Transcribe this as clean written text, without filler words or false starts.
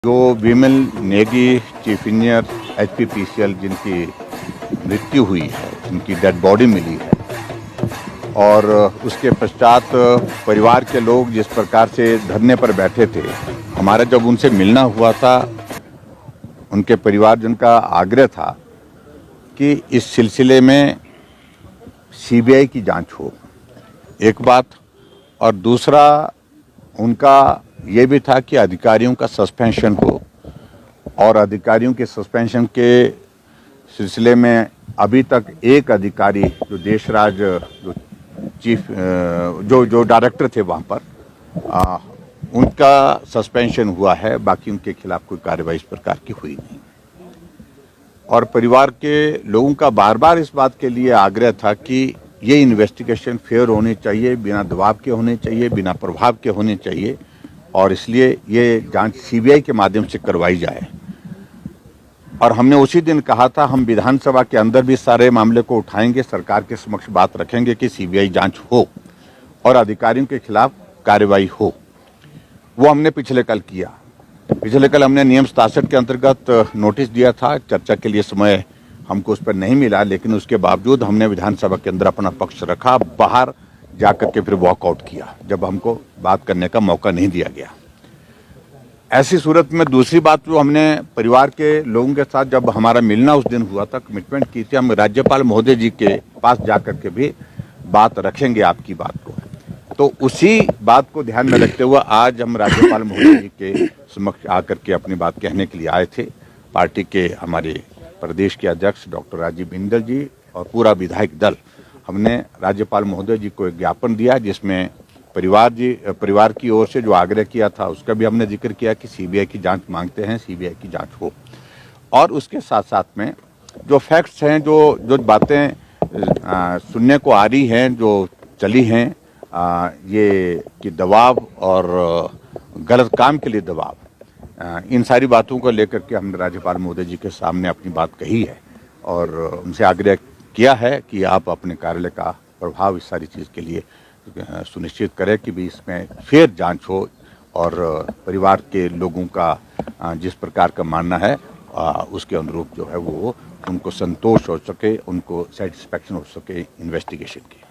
जो विमल Negi chief engineer HPPCL जिनकी मृत्यु हुई है, उनकी डेड बॉडी मिली है और उसके पश्चात परिवार के लोग जिस प्रकार से धरने पर बैठे थे, हमारा जब उनसे मिलना हुआ था, उनके परिवारजन का आग्रह था कि इस सिलसिले में CBI की जांच हो, एक बात, और दूसरा उनका ये भी था कि अधिकारियों का सस्पेंशन हो और अधिकारियों के सस्पेंशन के सिलसिले में अभी तक एक अधिकारी जो देशराज जो चीफ जो डायरेक्टर थे वहाँ पर उनका सस्पेंशन हुआ है, बाकी उनके खिलाफ कोई कार्रवाई इस प्रकार की हुई नहीं। और परिवार के लोगों का बार बार इस बात के लिए आग्रह था कि ये इन्वेस्टिगेशन फेयर होनी चाहिए, बिना दबाव के होने चाहिए, बिना प्रभाव के होने चाहिए और इसलिए ये जांच CBI के माध्यम से करवाई जाए। और हमने उसी दिन कहा था हम विधानसभा के अंदर भी सारे मामले को उठाएंगे, सरकार के समक्ष बात रखेंगे कि CBI जांच हो और अधिकारियों के खिलाफ कार्रवाई हो। वो हमने पिछले कल किया। पिछले कल हमने नियम 67 के अंतर्गत नोटिस दिया था, चर्चा के लिए समय हमको उस पर नहीं मिला, लेकिन उसके बावजूद हमने विधानसभा के अंदर अपना पक्ष रखा, बाहर जाकर के फिर वॉकआउट किया जब हमको बात करने का मौका नहीं दिया गया। ऐसी सूरत में दूसरी बात जो हमने परिवार के लोगों के साथ जब हमारा मिलना उस दिन हुआ था, कमिटमेंट की थी, हम राज्यपाल महोदय जी के पास जाकर के भी बात रखेंगे आपकी बात को। तो उसी बात को ध्यान में रखते हुए आज हम राज्यपाल महोदय जी के समक्ष आकर के अपनी बात कहने के लिए आए थे। पार्टी के हमारे प्रदेश के अध्यक्ष डॉक्टर राजीव बिंदल जी और पूरा विधायक दल, हमने राज्यपाल महोदय जी को एक ज्ञापन दिया जिसमें परिवार की ओर से जो आग्रह किया था उसका भी हमने जिक्र किया कि CBI की जांच मांगते हैं, CBI की जांच हो। और उसके साथ साथ में जो फैक्ट्स हैं, जो बातें सुनने को आ रही हैं, जो चली हैं, ये कि दबाव और गलत काम के लिए दबाव, इन सारी बातों को लेकर के हमने राज्यपाल महोदय जी के सामने अपनी बात कही है और उनसे आग्रह किया है कि आप अपने कार्यालय का प्रभाव इस सारी चीज़ के लिए सुनिश्चित करें कि भी इसमें फेयर जांच हो और परिवार के लोगों का जिस प्रकार का मानना है उसके अनुरूप जो है वो उनको संतोष हो सके, उनको सेटिस्फैक्शन हो सके इन्वेस्टिगेशन की।